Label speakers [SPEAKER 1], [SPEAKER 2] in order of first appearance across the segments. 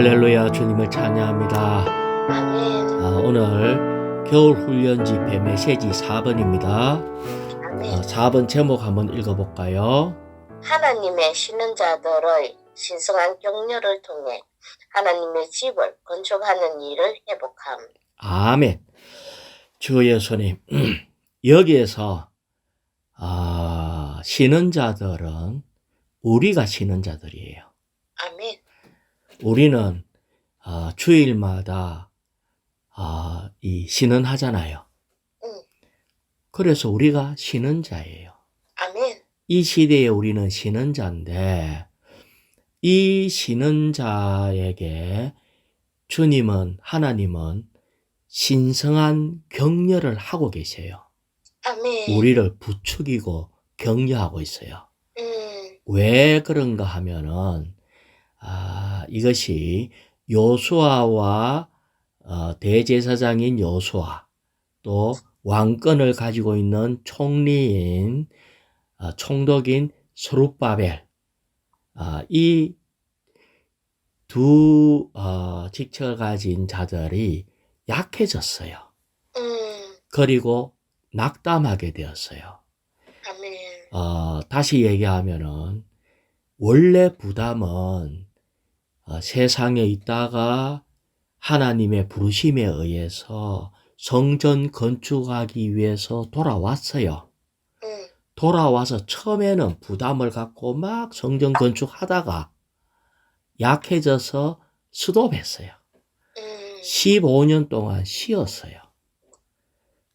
[SPEAKER 1] 할렐루야, 주님을 찬양합니다.
[SPEAKER 2] 아멘.
[SPEAKER 1] 오늘 겨울 훈련지 메시지 4번입니다.
[SPEAKER 2] 아멘.
[SPEAKER 1] 4번 제목 한번 읽어볼까요?
[SPEAKER 2] 하나님의 신은 자들의 신성한 격려를 통해 하나님의 집을 건축하는 일을 회복함.
[SPEAKER 1] 아멘. 주 예수님, 여기에서 신은 자들은 우리가 신은 자들이에요.
[SPEAKER 2] 아멘.
[SPEAKER 1] 우리는 주일마다 이 신은하잖아요. 그래서 우리가 신은 자예요.
[SPEAKER 2] 아멘.
[SPEAKER 1] 이 시대에 우리는 신은 자인데, 이 신은 자에게 하나님은 신성한 격려를 하고 계세요.
[SPEAKER 2] 아멘.
[SPEAKER 1] 우리를 부추기고 격려하고 있어요. 왜 그런가 하면은 이것이 요수아와 대제사장인 요수아, 또 왕권을 가지고 있는 총독인 스룹바벨, 이 두 직책을 가진 자들이 약해졌어요. 그리고 낙담하게 되었어요.
[SPEAKER 2] 아멘.
[SPEAKER 1] 다시 얘기하면은 원래 부담은 세상에 있다가 하나님의 부르심에 의해서 성전 건축하기 위해서 돌아왔어요. 돌아와서 처음에는 부담을 갖고 막 성전 건축하다가 약해져서 스톱했어요. 15년 동안 쉬었어요.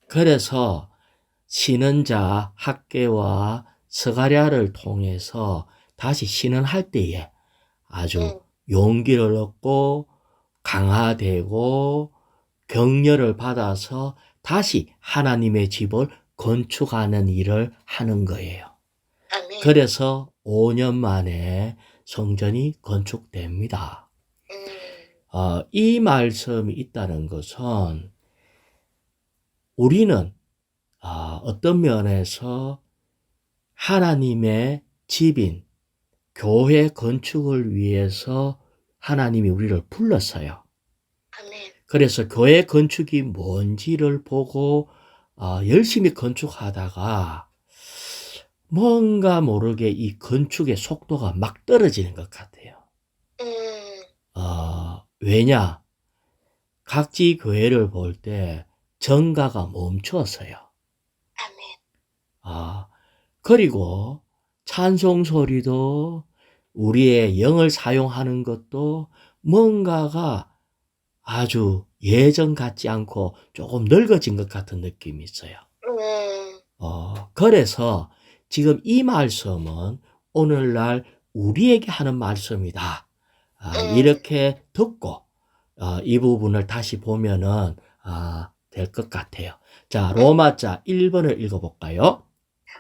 [SPEAKER 1] 그래서 신은자 학개와 스가랴를 통해서 다시 신은할 때에 아주 용기를 얻고 강화되고 격려를 받아서 다시 하나님의 집을 건축하는 일을 하는 거예요.
[SPEAKER 2] 아멘.
[SPEAKER 1] 그래서 5년 만에 성전이 건축됩니다. 이 말씀이 있다는 것은 우리는 어떤 면에서 하나님의 집인 교회 건축을 위해서 하나님이 우리를 불렀어요.
[SPEAKER 2] 아멘.
[SPEAKER 1] 그래서 교회 건축이 뭔지를 보고 열심히 건축하다가 뭔가 모르게 이 건축의 속도가 막 떨어지는 것 같아요. 왜냐? 각지 교회를 볼 때 정가가 멈추었어요.
[SPEAKER 2] 아멘.
[SPEAKER 1] 그리고 찬송 소리도 우리의 영을 사용하는 것도 뭔가가 아주 예전 같지 않고 조금 늙어진 것 같은 느낌이 있어요. 그래서 지금 이 말씀은 오늘날 우리에게 하는 말씀이다. 이렇게 듣고 이 부분을 다시 보면은 될 것 같아요. 자, 로마자 1번을 읽어볼까요?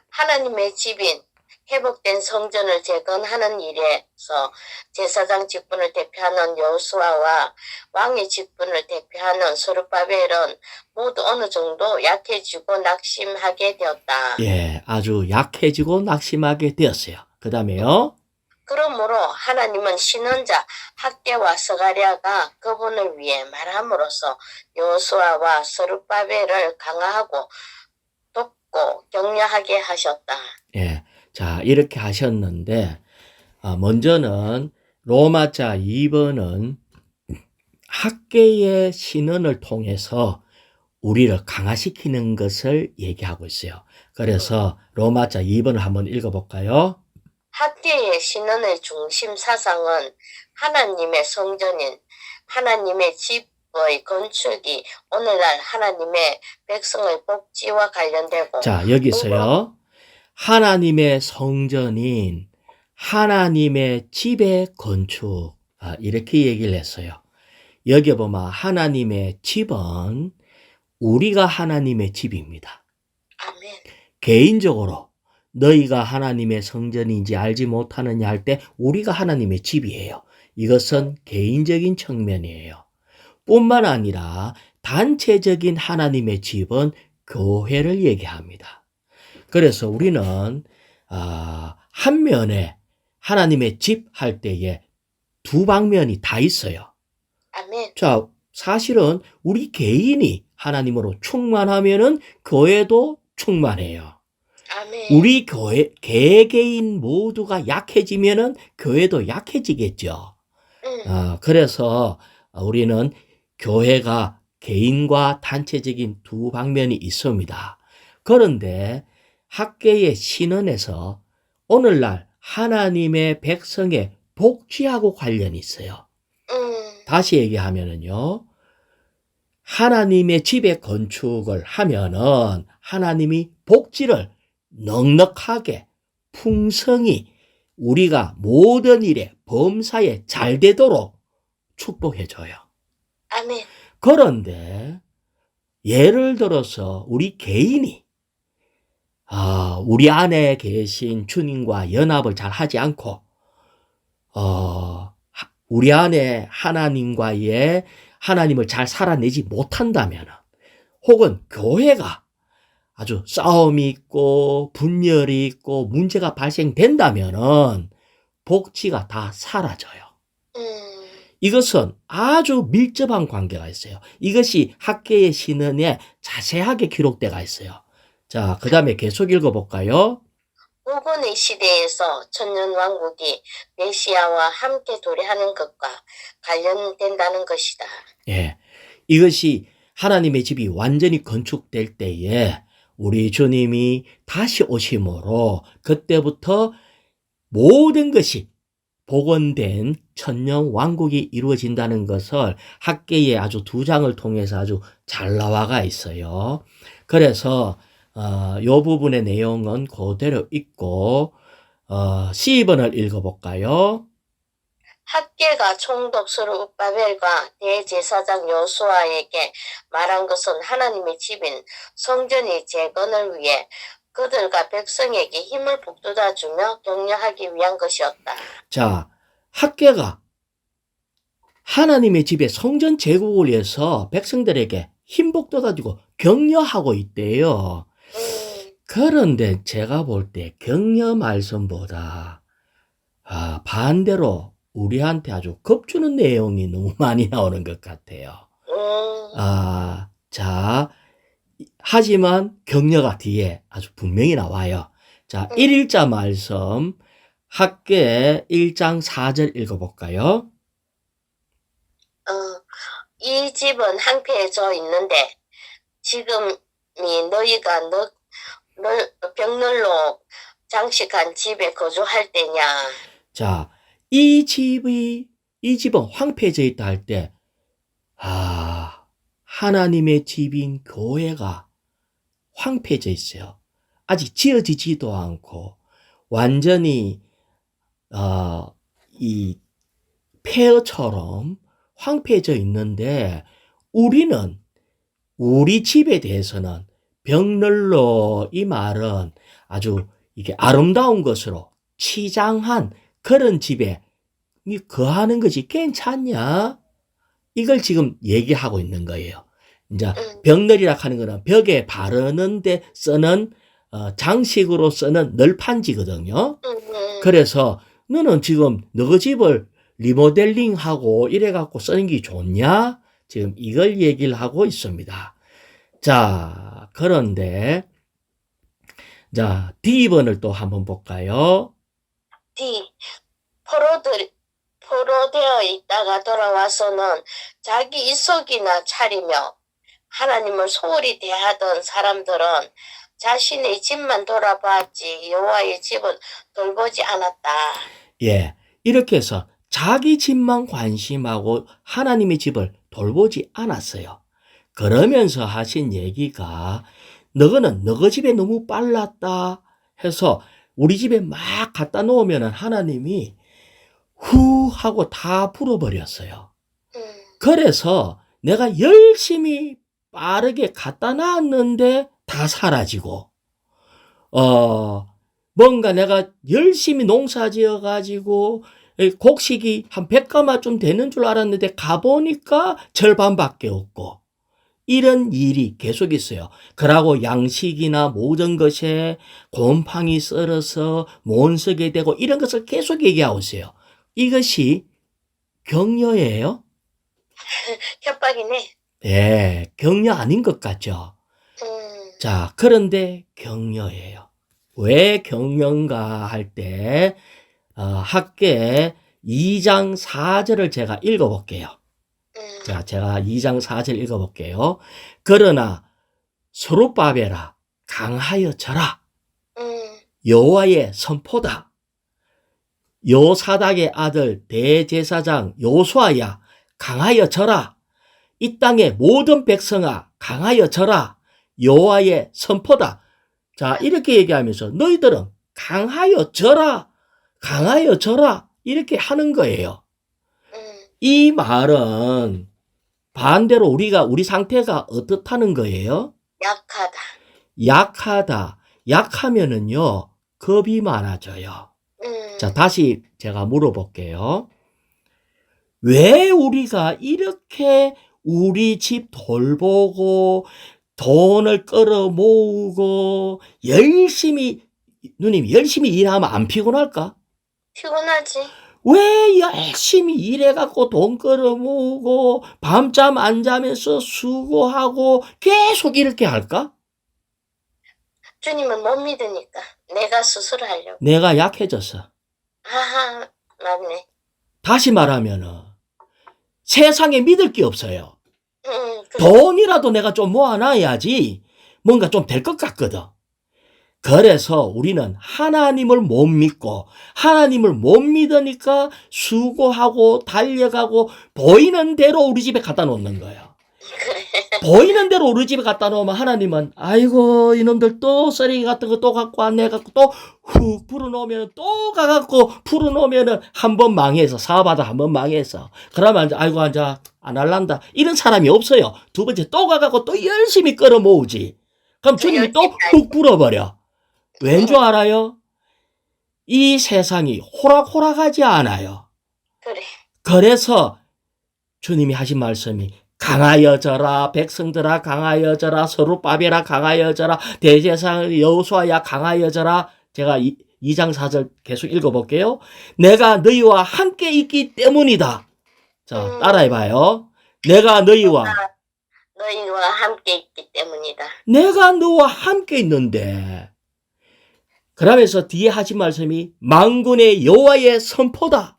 [SPEAKER 2] 하나님의 집인 회복된 성전을 재건하는 일에서 제사장 직분을 대표하는 여호수아와 왕의 직분을 대표하는 스룹바벨은 모두 어느 정도 약해지고 낙심하게 되었다.
[SPEAKER 1] 예, 아주 약해지고 낙심하게 되었어요. 그 다음에요.
[SPEAKER 2] 그러므로 하나님은 신원자 학개와 스가랴가 그분을 위해 말함으로써 여호수아와 스룹바벨을 강화하고 돕고 격려하게 하셨다.
[SPEAKER 1] 예, 자, 이렇게 하셨는데 먼저는 로마자 2번은 학개의 신원을 통해서 우리를 강화시키는 것을 얘기하고 있어요. 그래서 로마자 2번을 한번 읽어볼까요?
[SPEAKER 2] 학개의 신원의 중심 사상은 하나님의 성전인 하나님의 집의 건축이 오늘날 하나님의 백성의 복지와 관련되고,
[SPEAKER 1] 자, 여기서요. 하나님의 성전인 하나님의 집의 건축, 이렇게 얘기를 했어요. 여기 보면 하나님의 집은 우리가 하나님의 집입니다.
[SPEAKER 2] 아멘.
[SPEAKER 1] 개인적으로 너희가 하나님의 성전인지 알지 못하느냐 할 때 우리가 하나님의 집이에요. 이것은 개인적인 측면이에요. 뿐만 아니라 단체적인 하나님의 집은 교회를 얘기합니다. 그래서 우리는 한 면에 하나님의 집 할 때에 두 방면이 다 있어요. 자, 사실은 우리 개인이 하나님으로 충만하면은 교회도 충만해요.
[SPEAKER 2] 아멘.
[SPEAKER 1] 우리 개개인 모두가 약해지면은 교회도 약해지겠죠. 그래서 우리는 교회가 개인과 단체적인 두 방면이 있습니다. 그런데 학계의 신언에서 오늘날 하나님의 백성의 복지하고 관련이 있어요. 다시 얘기하면은요, 하나님의 집의 건축을 하면은 하나님이 복지를 넉넉하게 풍성히 우리가 모든 일에 범사에 잘 되도록 축복해줘요.
[SPEAKER 2] 아멘.
[SPEAKER 1] 그런데 예를 들어서 우리 개인이 우리 안에 계신 주님과 연합을 잘 하지 않고 우리 안에 하나님을 잘 살아내지 못한다면, 혹은 교회가 아주 싸움이 있고 분열이 있고 문제가 발생된다면은 복지가 다 사라져요. 이것은 아주 밀접한 관계가 있어요. 이것이 학계의 신언에 자세하게 기록되어 있어요. 자, 그 다음에 계속 읽어볼까요?
[SPEAKER 2] 후군의 시대에서 천년왕국이 메시아와 함께 도래하는 것과 관련된다는 것이다.
[SPEAKER 1] 예, 이것이 하나님의 집이 완전히 건축될 때에 우리 주님이 다시 오심으로 그때부터 모든 것이 복원된 천년 왕국이 이루어진다는 것을 학계의 아주 두 장을 통해서 아주 잘 나와가 있어요. 그래서 이 부분의 내용은 그대로 있고 12번을 읽어볼까요?
[SPEAKER 2] 학계가 총독 스룹바벨과 대제사장 여수아에게 말한 것은 하나님의 집인 성전의 재건을 위해 그들과 백성에게 힘을 북돋아주며 격려하기 위한 것이었다.
[SPEAKER 1] 자, 학계가 하나님의 집에 성전 재건을 위해서 백성들에게 힘 북돋아주고 격려하고 있대요. 그런데 제가 볼 때 격려 말씀보다 반대로 우리한테 아주 겁주는 내용이 너무 많이 나오는 것 같아요. 자, 하지만 격려가 뒤에 아주 분명히 나와요. 자, 1일자 말씀 학계 1장 4절 읽어볼까요?
[SPEAKER 2] 이 집은 황폐해져 있는데 지금이 너희가 벽난로 장식한 집에 거주할 때냐.
[SPEAKER 1] 자, 이 집은 황폐해져 있다 할 때, 하나님의 집인 교회가 황폐해져 있어요. 아직 지어지지도 않고, 완전히, 이 폐허처럼 황폐해져 있는데, 우리 집에 대해서는 벽난로, 이 말은 아주 이게 아름다운 것으로 치장한 그런 집에 거하는 것이 괜찮냐? 이걸 지금 얘기하고 있는 거예요. 이제 벽널이라 하는 거는 벽에 바르는데 쓰는 장식으로 쓰는 널판지거든요. 그래서 너는 지금 너 집을 리모델링하고 이래갖고 쓰는 게 좋냐? 지금 이걸 얘기를 하고 있습니다. 자, 그런데 자, D번을 또 한번 볼까요?
[SPEAKER 2] D. 포로되어 있다가 돌아와서는 자기 이속이나 차리며 하나님을 소홀히 대하던 사람들은 자신의 집만 돌아봤지 여호와의 집은 돌보지 않았다.
[SPEAKER 1] 예, 이렇게 해서 자기 집만 관심하고 하나님의 집을 돌보지 않았어요. 그러면서 하신 얘기가 너는 너희 집에 너무 빨랐다 해서 우리 집에 막 갖다 놓으면 하나님이 후 하고 다 불어버렸어요. 그래서 내가 열심히 빠르게 갖다 놨는데 다 사라지고 뭔가 내가 열심히 농사 지어가지고 곡식이 한 100가마쯤 되는 줄 알았는데 가보니까 절반밖에 없고 이런 일이 계속 있어요. 그러고 양식이나 모든 것에 곰팡이 썰어서 못 쓰게 되고 이런 것을 계속 얘기하고 있어요. 이것이 격려예요?
[SPEAKER 2] 협박이네.
[SPEAKER 1] 예, 격려 아닌 것 같죠? 자, 그런데 격려예요. 왜 격려인가 할 때, 학계 2장 4절을 제가 읽어볼게요. 자, 제가 2장 4절 읽어볼게요. 그러나 스룹바벨아 강하여 져라. 여호와의 선포다. 요사닥의 아들 대제사장 요수아야 강하여 져라. 이 땅의 모든 백성아 강하여 져라. 여호와의 선포다. 자, 이렇게 얘기하면서 너희들은 강하여 져라. 강하여 져라. 이렇게 하는 거예요. 이 말은 반대로 우리 상태가 어떻다는 거예요?
[SPEAKER 2] 약하다.
[SPEAKER 1] 약하다. 약하면은요, 겁이 많아져요. 자, 다시 제가 물어볼게요. 왜 우리가 이렇게 우리 집 돌보고 돈을 끌어 모으고 누님 열심히 일하면 안 피곤할까?
[SPEAKER 2] 피곤하지.
[SPEAKER 1] 왜 열심히 일해갖고 돈 끌어 모으고 밤잠 안 자면서 수고하고 계속 이렇게 할까?
[SPEAKER 2] 주님은 못 믿으니까 내가 스스로 하려고.
[SPEAKER 1] 내가 약해졌어.
[SPEAKER 2] 아하, 맞네.
[SPEAKER 1] 다시 말하면은 세상에 믿을 게 없어요.
[SPEAKER 2] 그래.
[SPEAKER 1] 돈이라도 내가 좀 모아놔야지 뭔가 좀 될 것 같거든. 그래서 우리는 하나님을 못 믿고 하나님을 못 믿으니까 수고하고 달려가고 보이는 대로 우리 집에 갖다 놓는 거예요. 보이는 대로 우리 집에 갖다 놓으면 하나님은 아이고 이놈들 또 쓰레기 같은 거 또 갖고 왔네 갖고 또 훅 풀어놓으면 또 가갖고 풀어놓으면 한 번 망해서 사업하다 한 번 망해서 그러면 아이고 앉아 안 할란다 이런 사람이 없어요. 두 번째 또 가갖고 또 열심히 끌어모으지. 그럼 주님이 또 훅 풀어버려. 왠 줄 알아요? 이 세상이 호락호락하지 않아요.
[SPEAKER 2] 그래.
[SPEAKER 1] 그래서 주님이 하신 말씀이 강하여져라 백성들아 강하여져라 스룹바벨아 강하여져라 대제사장 여호수아야 강하여져라. 제가 2장 4절 계속 읽어볼게요. 내가 너희와 함께 있기 때문이다. 자, 따라해봐요. 내가 너희와
[SPEAKER 2] 함께 있기 때문이다.
[SPEAKER 1] 내가 너와 함께 있는데 그러면서 뒤에 하신 말씀이 만군의 여호와의 선포다.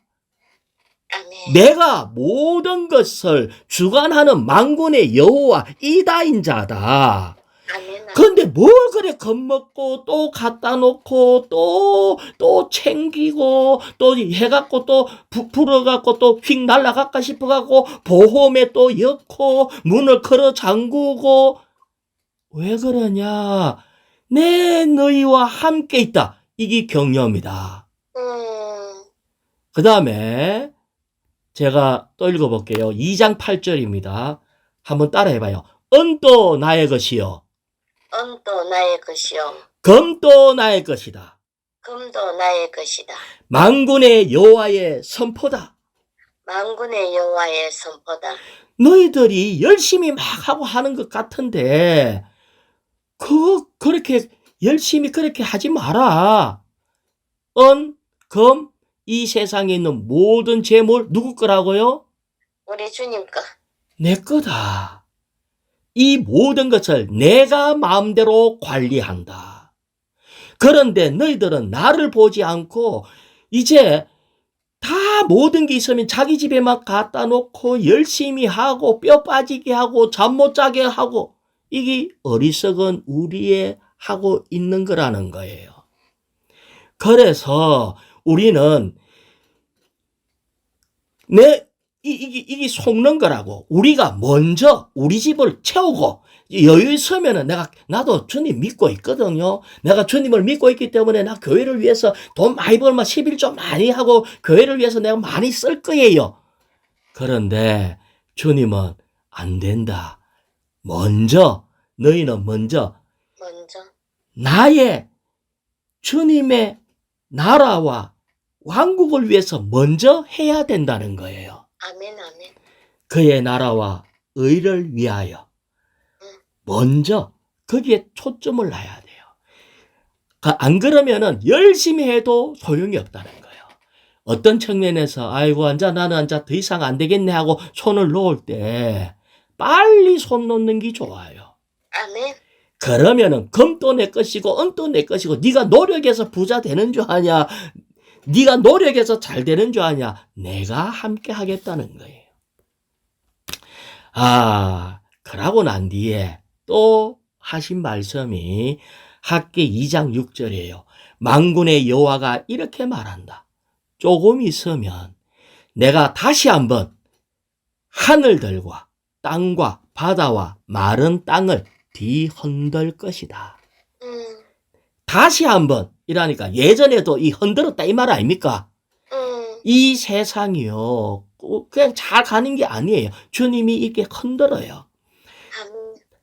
[SPEAKER 2] 아멘.
[SPEAKER 1] 내가 모든 것을 주관하는 만군의 여호와 이다인 자다.
[SPEAKER 2] 아멘.
[SPEAKER 1] 그런데 뭘 그래 겁먹고 또 갖다 놓고 또 챙기고 또 해갖고 또 부풀어갖고 또 휙 날아갈까 싶어갖고 보험에 또 엮고 문을 걸어 잠그고 왜 그러냐? 내 너희와 함께 있다. 이게 격려입니다. 그 다음에 제가 또 읽어볼게요. 2장 8절입니다. 한번 따라해봐요. 은도 나의 것이요.
[SPEAKER 2] 은도 나의 것이요.
[SPEAKER 1] 금도 나의 것이다.
[SPEAKER 2] 금도 나의 것이다.
[SPEAKER 1] 만군의 여호와의 선포다.
[SPEAKER 2] 만군의 여호와의 선포다.
[SPEAKER 1] 너희들이 열심히 막 하고 하는 것 같은데 그렇게 열심히 그렇게 하지 마라. 금, 이 세상에 있는 모든 재물 누구 거라고요?
[SPEAKER 2] 우리 주님 거.
[SPEAKER 1] 내 거다. 이 모든 것을 내가 마음대로 관리한다. 그런데 너희들은 나를 보지 않고 이제 다 모든 게 있으면 자기 집에 막 갖다 놓고 열심히 하고 뼈 빠지게 하고 잠 못 자게 하고 이게 어리석은 우리의 하고 있는 거라는 거예요. 그래서 우리는 이게 속는 거라고. 우리가 먼저 우리 집을 채우고 여유 있으면은 나도 주님 믿고 있거든요. 내가 주님을 믿고 있기 때문에 나 교회를 위해서 돈 많이 벌면 11조 많이 하고 교회를 위해서 내가 많이 쓸 거예요. 그런데 주님은 안 된다. 너희는 먼저 나의 주님의 나라와 왕국을 위해서 먼저 해야 된다는 거예요.
[SPEAKER 2] 아멘, 아멘.
[SPEAKER 1] 그의 나라와 의를 위하여 먼저 거기에 초점을 놔야 돼요. 안 그러면은 열심히 해도 소용이 없다는 거예요. 어떤 측면에서 아이고 나는 더 이상 안 되겠네 하고 손을 놓을 때 빨리 손 놓는 게 좋아요.
[SPEAKER 2] 아멘.
[SPEAKER 1] 그러면은 금도 내 것이고 은도 내 것이고 네가 노력해서 부자 되는 줄 아냐, 네가 노력해서 잘 되는 줄 아냐, 내가 함께 하겠다는 거예요. 그러고 난 뒤에 또 하신 말씀이 학개 2장 6절이에요. 만군의 여호와가 이렇게 말한다. 조금 있으면 내가 다시 한번 하늘들과 땅과 바다와 마른 땅을 뒤흔들 것이다. 다시 한번 이라니까 예전에도 이 흔들었다 이 말 아닙니까? 이 세상이요 그냥 잘 가는 게 아니에요. 주님이 이렇게 흔들어요.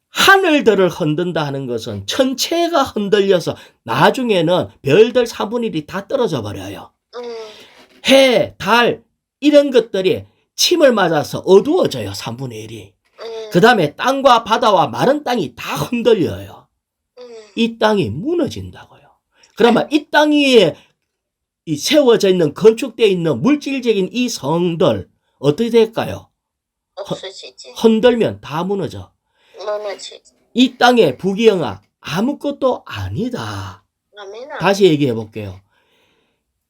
[SPEAKER 1] 하늘들을 흔든다 하는 것은 천체가 흔들려서 나중에는 별들 4분의 1이 다 떨어져 버려요. 해, 달 이런 것들이 침을 맞아서 어두워져요. 3분의 1이. 그 다음에 땅과 바다와 마른 땅이 다 흔들려요. 이 땅이 무너진다고요. 그러면 이 땅 위에 세워져 있는 건축되어 있는 물질적인 이 성들 어떻게 될까요?
[SPEAKER 2] 없어지지.
[SPEAKER 1] 흔들면 다 무너져.
[SPEAKER 2] 무너지지.
[SPEAKER 1] 이 땅의 부귀영화 아무것도 아니다.
[SPEAKER 2] 아멘.
[SPEAKER 1] 다시 얘기해 볼게요.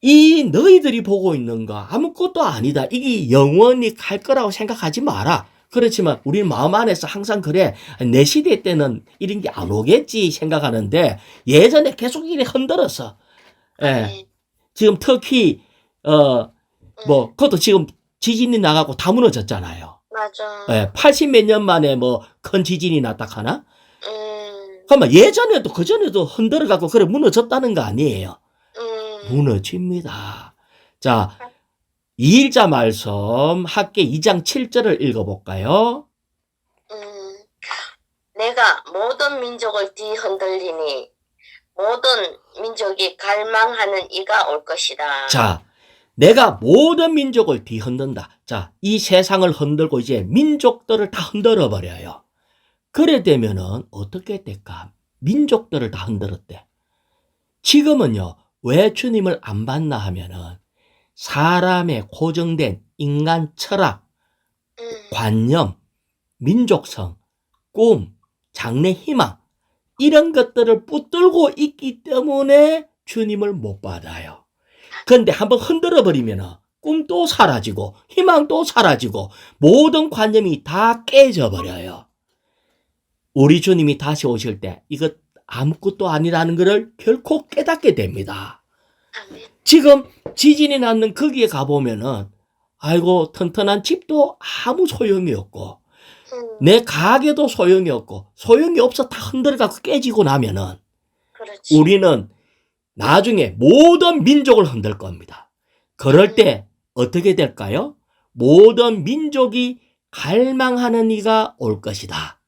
[SPEAKER 1] 이 너희들이 보고 있는 거 아무것도 아니다. 이게 영원히 갈 거라고 생각하지 마라. 그렇지만 우리 마음 안에서 항상 그래. 내 시대 때는 이런 게 안 오겠지 생각하는데 예전에 계속 이렇게 흔들었어. 예. 지금 터키 그것도 지금 지진이 나가고 다 무너졌잖아요.
[SPEAKER 2] 맞아.
[SPEAKER 1] 예, 80몇 년 만에 큰 지진이 났다 하나? 그러면 예전에도 그전에도 흔들어 갖고 그래 무너졌다는 거 아니에요. 무너집니다. 자, 2일자 말씀 학개 2장 7절을 읽어볼까요?
[SPEAKER 2] 내가 모든 민족을 뒤흔들리니 모든 민족이 갈망하는 이가 올 것이다.
[SPEAKER 1] 자, 내가 모든 민족을 뒤흔든다. 자, 이 세상을 흔들고 이제 민족들을 다 흔들어 버려요. 그래 되면은 어떻게 될까? 민족들을 다 흔들었대. 지금은요, 왜 주님을 안 받나 하면은 사람의 고정된 인간 철학, 관념, 민족성, 꿈, 장래 희망 이런 것들을 붙들고 있기 때문에 주님을 못 받아요. 그런데 한번 흔들어 버리면 꿈도 사라지고 희망도 사라지고 모든 관념이 다 깨져 버려요. 우리 주님이 다시 오실 때 이것 아무것도 아니라는 것을 결코 깨닫게 됩니다. 지금 지진이 났는 거기에 가보면은 아이고 튼튼한 집도 아무 소용이 없고 내 가게도 소용이 없고 소용이 없어 다 흔들어가고 깨지고 나면은
[SPEAKER 2] 그렇지.
[SPEAKER 1] 우리는 나중에 모든 민족을 흔들 겁니다. 그럴 때 어떻게 될까요? 모든 민족이 갈망하는 이가 올 것이다.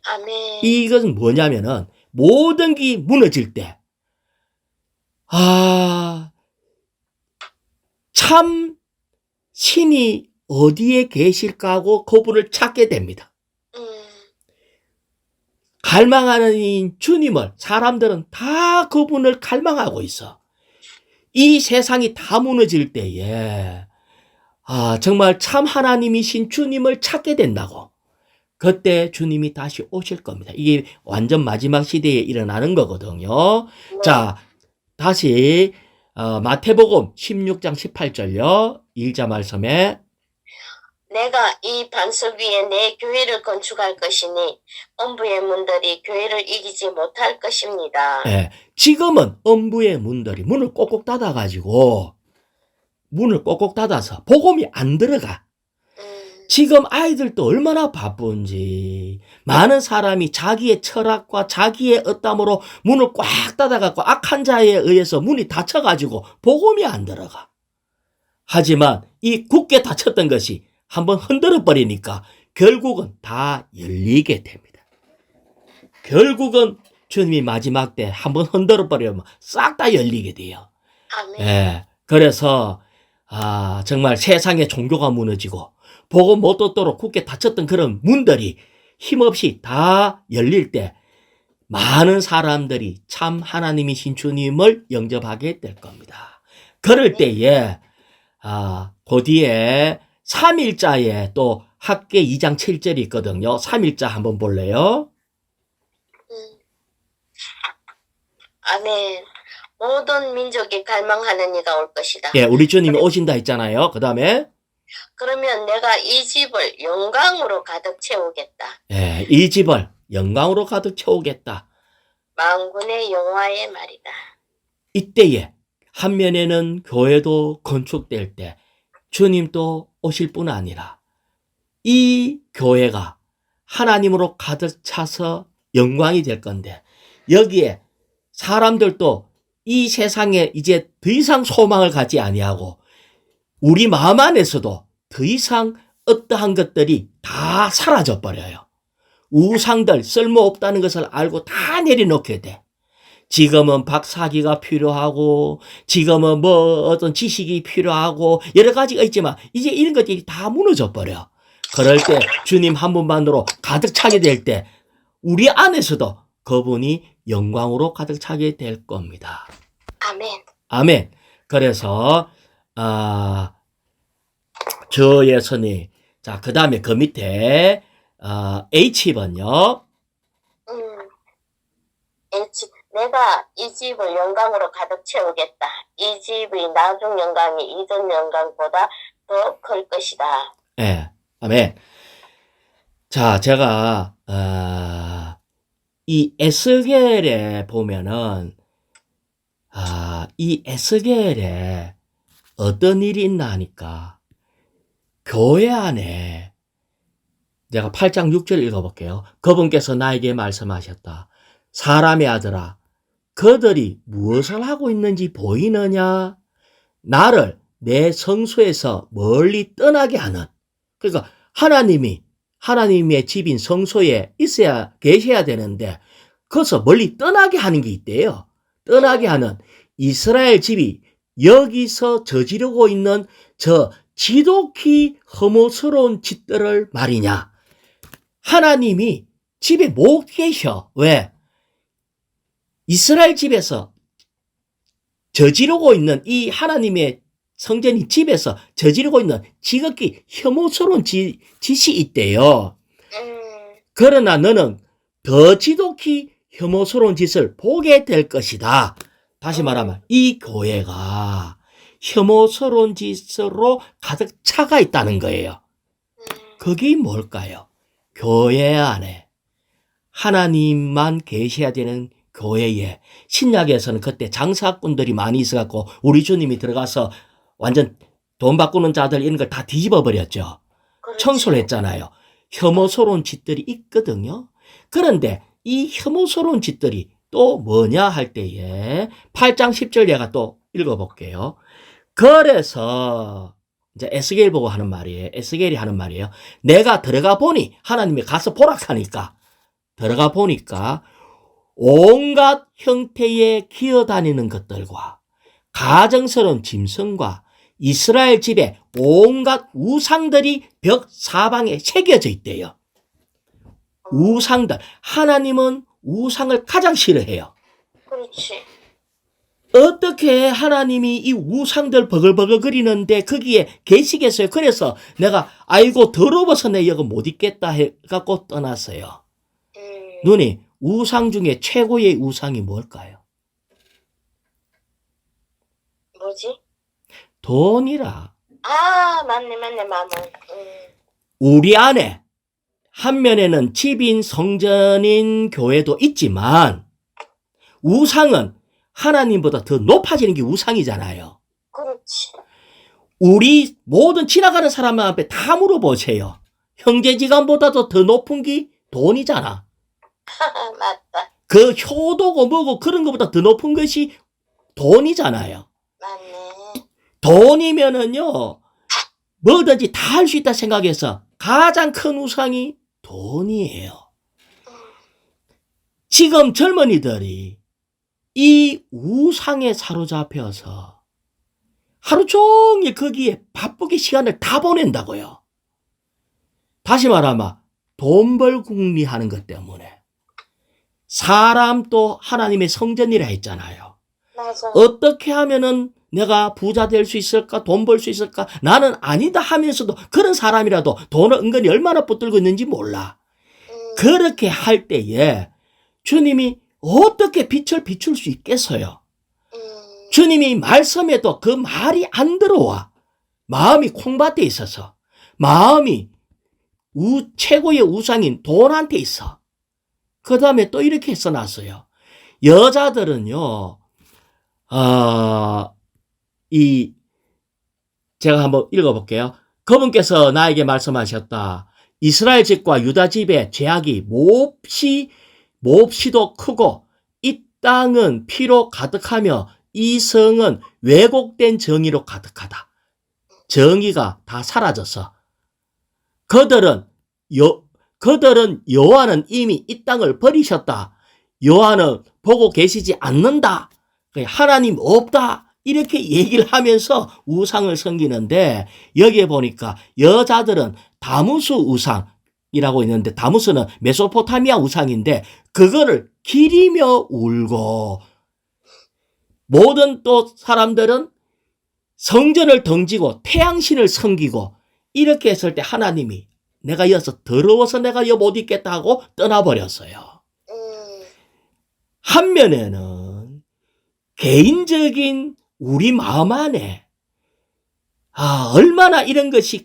[SPEAKER 2] 아멘.
[SPEAKER 1] 이것은 뭐냐면은 모든 게 무너질 때 참 신이 어디에 계실까 하고 그분을 찾게 됩니다. 갈망하는 이 주님을 사람들은 다 그분을 갈망하고 있어. 이 세상이 다 무너질 때에 정말 참 하나님이신 주님을 찾게 된다고. 그때 주님이 다시 오실 겁니다. 이게 완전 마지막 시대에 일어나는 거거든요. 자, 다시 마태복음 16장 18절요. 1자 말씀에
[SPEAKER 2] 내가 이 반석 위에 내 교회를 건축할 것이니 엄부의 문들이 교회를 이기지 못할 것입니다.
[SPEAKER 1] 네, 지금은 엄부의 문들이 문을 꼭꼭 닫아가지고 문을 꼭꼭 닫아서 복음이 안 들어가. 지금 아이들도 얼마나 바쁜지 많은 사람이 자기의 철학과 자기의 엇담으로 문을 꽉 닫아갖고 악한 자에 의해서 문이 닫혀가지고 복음이 안 들어가. 하지만 이 굳게 닫혔던 것이 한번 흔들어 버리니까 결국은 다 열리게 됩니다. 결국은 주님이 마지막 때 한번 흔들어 버리면 싹 다 열리게 돼요.
[SPEAKER 2] 아멘.
[SPEAKER 1] 예, 그래서 정말 세상의 종교가 무너지고 복음 못 듣도록 굳게 닫혔던 그런 문들이 힘없이 다 열릴 때 많은 사람들이 참 하나님이신 주님을 영접하게 될 겁니다. 그럴 때에 그 뒤에 3일자에 또 학계 2장 7절이 있거든요. 3일자 한번 볼래요?
[SPEAKER 2] 아멘. 모든 민족이 갈망하는 이가 올 것이다.
[SPEAKER 1] 예, 우리 주님이 오신다 했잖아요. 그 다음에,
[SPEAKER 2] 그러면 내가 이 집을 영광으로 가득 채우겠다.
[SPEAKER 1] 예, 이 집을 영광으로 가득 채우겠다.
[SPEAKER 2] 만군의 여호와의 말이다.
[SPEAKER 1] 이때에 한 면에는 교회도 건축될 때 주님도 오실 뿐 아니라 이 교회가 하나님으로 가득 차서 영광이 될 건데 여기에 사람들도 이 세상에 이제 더 이상 소망을 갖지 아니하고 우리 마음 안에서도 더 이상 어떠한 것들이 다 사라져 버려요. 우상들 쓸모없다는 것을 알고 다 내려놓게 돼. 지금은 박사기가 필요하고 지금은 뭐 어떤 지식이 필요하고 여러 가지가 있지만 이제 이런 것들이 다 무너져 버려. 그럴 때 주님 한 분만으로 가득 차게 될 때 우리 안에서도 그분이 영광으로 가득 차게 될 겁니다.
[SPEAKER 2] 아멘.
[SPEAKER 1] 아멘. 그래서 저 예수님, 자, 그 다음에 그 밑에 H번요.
[SPEAKER 2] 내가 이 집을 영광으로 가득 채우겠다. 이 집의 나중 영광이 이전 영광보다 더 클 것이다.
[SPEAKER 1] 예, 아멘. 자, 제가 이 에스겔에 보면은 이 에스겔에 어떤 일이 있나 하니까 교회 안에 제가 8장 6절 읽어볼게요. 그분께서 나에게 말씀하셨다. 사람의 아들아, 그들이 무엇을 하고 있는지 보이느냐? 나를 내 성소에서 멀리 떠나게 하는, 그러니까 하나님의 집인 성소에 계셔야 되는데 거기서 멀리 떠나게 하는 게 있대요. 떠나게 하는 이스라엘 집이 여기서 저지르고 있는 저 지독히 혐오스러운 짓들을 말이냐. 하나님이 집에 못 계셔. 왜? 이스라엘 집에서 저지르고 있는 이 하나님의 성전인 집에서 저지르고 있는 지극히 혐오스러운 짓이 있대요. 그러나 너는 더 지독히 혐오스러운 짓을 보게 될 것이다. 다시 말하면 이 교회가 혐오스러운 짓으로 가득 차가 있다는 거예요. 그게 뭘까요? 교회 안에 하나님만 계셔야 되는 교회에 신약에서는 그때 장사꾼들이 많이 있어갖고 우리 주님이 들어가서 완전 돈 바꾸는 자들 이런 걸 다 뒤집어 버렸죠. 청소를 했잖아요. 혐오스러운 짓들이 있거든요. 그런데 이 혐오스러운 짓들이 또 뭐냐 할 때에 8장 10절 내가 또 읽어볼게요. 그래서 이제 에스겔 보고 하는 말이에요. 에스겔이 하는 말이에요. 내가 들어가 보니 하나님이 가서 보라 하니까 들어가 보니까 온갖 형태의 기어다니는 것들과 가정스러운 짐승과 이스라엘 집에 온갖 우상들이 벽 사방에 새겨져 있대요. 우상들. 하나님은 우상을 가장 싫어해요.
[SPEAKER 2] 그렇지.
[SPEAKER 1] 어떻게 하나님이 이 우상들 버글버글 거리는데 거기에 계시겠어요? 그래서 내가 아이고 더러워서 내 여기 못 있겠다 해갖고 떠났어요. 누님, 우상 중에 최고의 우상이 뭘까요?
[SPEAKER 2] 뭐지?
[SPEAKER 1] 돈이라.
[SPEAKER 2] 맞네, 마몬.
[SPEAKER 1] 우리 안에 한 면에는 집인 성전인 교회도 있지만 우상은 하나님보다 더 높아지는 게 우상이잖아요.
[SPEAKER 2] 그렇지.
[SPEAKER 1] 우리 모든 지나가는 사람 앞에 다 물어보세요. 형제지간보다도 더 높은 게 돈이잖아.
[SPEAKER 2] 맞다.
[SPEAKER 1] 그 효도고 뭐고 그런 것보다 더 높은 것이 돈이잖아요.
[SPEAKER 2] 맞네.
[SPEAKER 1] 돈이면은요, 뭐든지 다 할 수 있다 생각해서 가장 큰 우상이 돈이에요. 지금 젊은이들이 이 우상에 사로잡혀서 하루 종일 거기에 바쁘게 시간을 다 보낸다고요. 다시 말하면 돈 벌 궁리하는 것 때문에 사람도 하나님의 성전이라 했잖아요.
[SPEAKER 2] 맞아.
[SPEAKER 1] 어떻게 하면은 내가 부자 될 수 있을까? 돈 벌 수 있을까? 나는 아니다 하면서도 그런 사람이라도 돈을 은근히 얼마나 붙들고 있는지 몰라. 그렇게 할 때에 주님이 어떻게 빛을 비출 수 있겠어요? 주님이 말씀해도 그 말이 안 들어와. 마음이 콩밭에 있어서. 마음이 최고의 우상인 돈한테 있어. 그 다음에 또 이렇게 써놨어요. 여자들은요, 제가 한번 읽어볼게요. 그분께서 나에게 말씀하셨다. 이스라엘 집과 유다 집의 죄악이 몹시도 크고 이 땅은 피로 가득하며 이 성은 왜곡된 정의로 가득하다. 정의가 다 사라졌어. 그들은 여호와는 이미 이 땅을 버리셨다. 여호와는 보고 계시지 않는다. 하나님 없다. 이렇게 얘기를 하면서 우상을 섬기는데 여기에 보니까 여자들은 다무스 우상이라고 있는데 다무스는 메소포타미아 우상인데 그거를 기리며 울고 모든 또 사람들은 성전을 던지고 태양신을 섬기고 이렇게 했을 때 하나님이 내가 이어서 더러워서 내가 여 못 있겠다 하고 떠나버렸어요. 한면에는 개인적인 우리 마음 안에 얼마나 이런 것이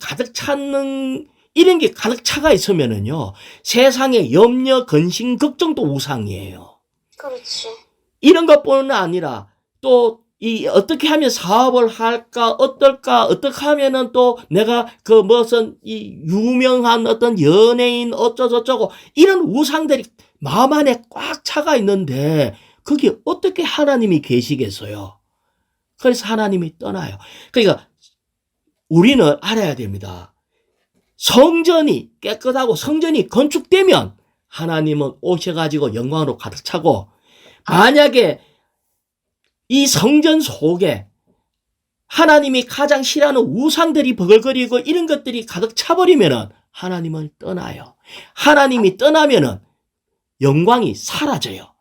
[SPEAKER 1] 이런 게 가득 차가 있으면은요 세상에 염려, 근심, 걱정도 우상이에요.
[SPEAKER 2] 그렇지.
[SPEAKER 1] 이런 것뿐만 아니라 또 어떻게 하면 사업을 할까, 어떻게 하면은 또 내가 무슨 유명한 어떤 연예인 어쩌고저쩌고 이런 우상들이 마음 안에 꽉 차가 있는데 그게 어떻게 하나님이 계시겠어요? 그래서 하나님이 떠나요. 그러니까 우리는 알아야 됩니다. 성전이 깨끗하고 성전이 건축되면 하나님은 오셔가지고 영광으로 가득 차고 만약에 이 성전 속에 하나님이 가장 싫어하는 우상들이 버글거리고 이런 것들이 가득 차버리면은 하나님은 떠나요. 하나님이 떠나면은 영광이 사라져요.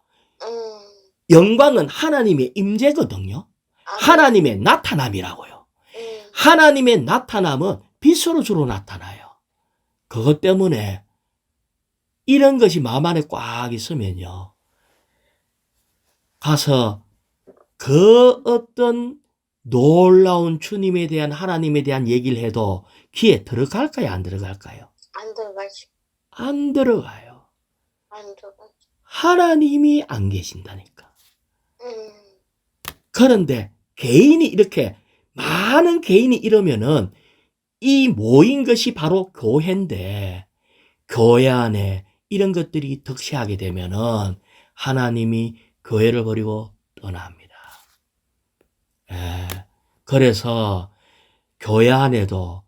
[SPEAKER 1] 영광은 하나님의 임재거든요. 하나님의 나타남이라고요. 하나님의 나타남은 빛으로 주로 나타나요. 그것 때문에 이런 것이 마음 안에 꽉 있으면요. 가서 그 어떤 놀라운 주님에 대한 하나님에 대한 얘기를 해도 귀에 들어갈까요? 안 들어갈까요?
[SPEAKER 2] 안 들어가지.
[SPEAKER 1] 안 들어가요.
[SPEAKER 2] 안 들어가지.
[SPEAKER 1] 하나님이 안 계신다니까. 그런데 많은 개인이 이러면은 이 모인 것이 바로 교회인데 교회 안에 이런 것들이 득세하게 되면은 하나님이 교회를 버리고 떠납니다. 그래서 교회 안에도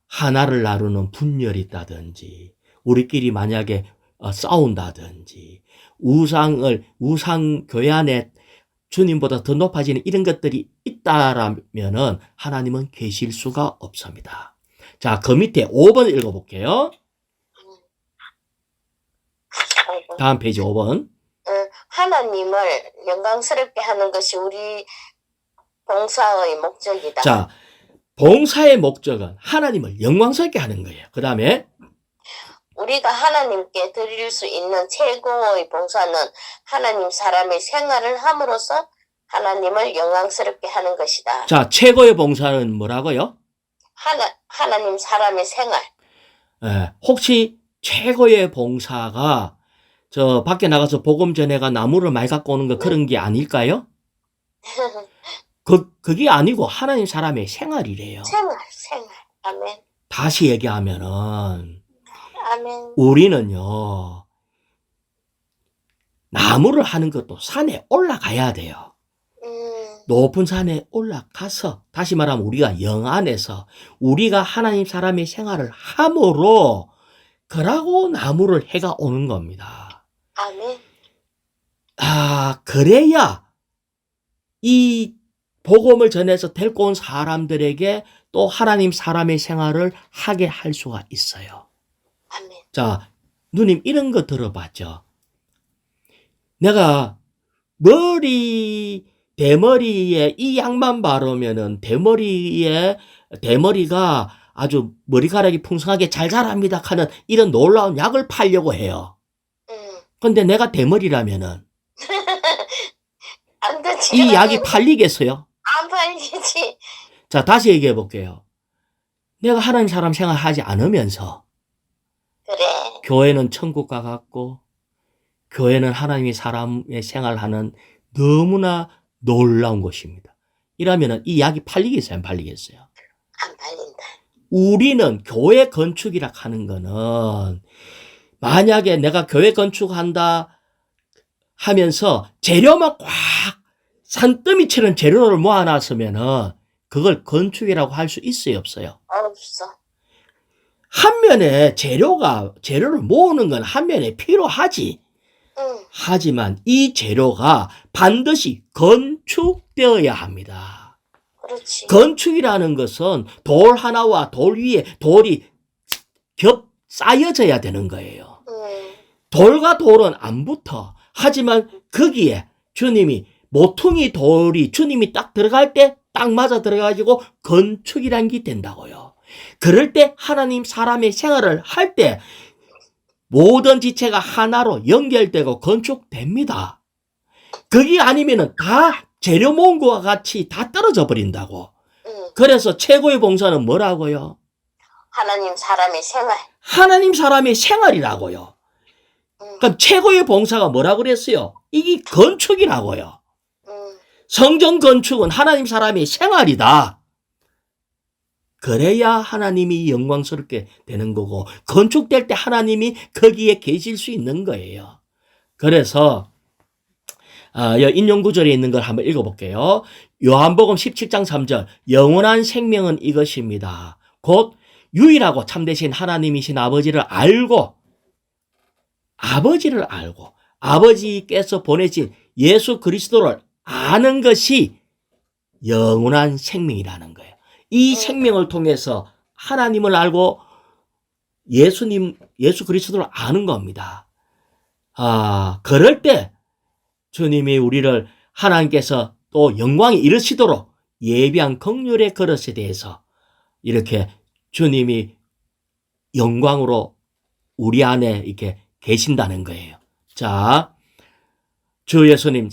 [SPEAKER 1] 하나를 나누는 분열이 있다든지 우리끼리 만약에 싸운다든지 우상 교회 안에 주님보다 더 높아지는 이런 것들이 있다라면은 하나님은 계실 수가 없습니다. 자, 그 밑에 5번 읽어볼게요. 다음 페이지 5번.
[SPEAKER 2] 하나님을 영광스럽게 하는 것이 우리 봉사의 목적이다.
[SPEAKER 1] 자, 봉사의 목적은 하나님을 영광스럽게 하는 거예요. 그 다음에
[SPEAKER 2] 우리가 하나님께 드릴 수 있는 최고의 봉사는 하나님 사람의 생활을 함으로써 하나님을 영광스럽게 하는 것이다.
[SPEAKER 1] 자, 최고의 봉사는 뭐라고요?
[SPEAKER 2] 하나님 사람의 생활.
[SPEAKER 1] 혹시 최고의 봉사가 저 밖에 나가서 복음 전해가 나무를 많이 갖고 오는 거 그런 게 아닐까요? 그게 아니고 하나님 사람의 생활이래요.
[SPEAKER 2] 생활. 아멘.
[SPEAKER 1] 다시 얘기하면은
[SPEAKER 2] 아멘.
[SPEAKER 1] 우리는요 나무를 하는 것도 산에 올라가야 돼요. 높은 산에 올라가서 다시 말하면 우리가 영 안에서 우리가 하나님 사람의 생활을 함으로 그러고 나무를 해가 오는 겁니다.
[SPEAKER 2] 아멘.
[SPEAKER 1] 그래야 이 복음을 전해서 데리고 온 사람들에게 또 하나님 사람의 생활을 하게 할 수가 있어요.
[SPEAKER 2] 아멘.
[SPEAKER 1] 자, 누님 이런 거 들어봤죠? 내가 머리 대머리에 이 약만 바르면은 대머리가 아주 머리카락이 풍성하게 잘 자랍니다 하는 이런 놀라운 약을 팔려고 해요. 근데 내가 대머리라면은
[SPEAKER 2] 안 되지.
[SPEAKER 1] 이 약이 팔리겠어요?
[SPEAKER 2] 안 팔리지.
[SPEAKER 1] 자, 다시 얘기해 볼게요. 내가 하나님 사람 생활하지 않으면서
[SPEAKER 2] 그래.
[SPEAKER 1] 교회는 천국과 같고 교회는 하나님의 사람의 생활하는 너무나 놀라운 곳입니다. 이러면은 이 약이 팔리겠어요? 안 팔리겠어요?
[SPEAKER 2] 안 팔린다.
[SPEAKER 1] 우리는 교회 건축이라 하는 거는 만약에 내가 교회 건축한다 하면서 재료만 꽉 산더미처럼 재료를 모아놨으면은 그걸 건축이라고 할 수 있어요, 없어요?
[SPEAKER 2] 없어.
[SPEAKER 1] 한 면에 재료를 모으는 건 한 면에 필요하지.
[SPEAKER 2] 응.
[SPEAKER 1] 하지만 이 재료가 반드시 건축되어야 합니다.
[SPEAKER 2] 그렇지.
[SPEAKER 1] 건축이라는 것은 돌 하나와 돌 위에 돌이 겹 쌓여져야 되는 거예요. 돌과 돌은 안 붙어. 하지만 거기에 주님이 모퉁이 돌이 주님이 딱 들어갈 때 딱 맞아 들어가지고 건축이란 게 된다고요. 그럴 때 하나님 사람의 생활을 할 때 모든 지체가 하나로 연결되고 건축됩니다. 그게 아니면은 다 재료 모은 것과 같이 다 떨어져 버린다고. 그래서 최고의 봉사는 뭐라고요?
[SPEAKER 2] 하나님 사람의 생활.
[SPEAKER 1] 하나님 사람의 생활이라고요. 그럼 최고의 봉사가 뭐라 그랬어요? 이게 건축이라고요. 성전 건축은 하나님 사람의 생활이다. 그래야 하나님이 영광스럽게 되는 거고 건축될 때 하나님이 거기에 계실 수 있는 거예요. 그래서 인용 구절에 있는 걸 한번 읽어볼게요. 요한복음 17장 3절 영원한 생명은 이것입니다. 곧 유일하고 참되신 하나님이신 아버지를 알고 아버지께서 보내신 예수 그리스도를 아는 것이 영원한 생명이라는 거예요. 이 생명을 통해서 하나님을 알고 예수 그리스도를 아는 겁니다. 그럴 때 주님이 우리를 하나님께서 또 영광에 이르시도록 예비한 긍휼의 그릇에 대해서 이렇게 주님이 영광으로 우리 안에 이렇게 계신다는 거예요. 자, 주 예수님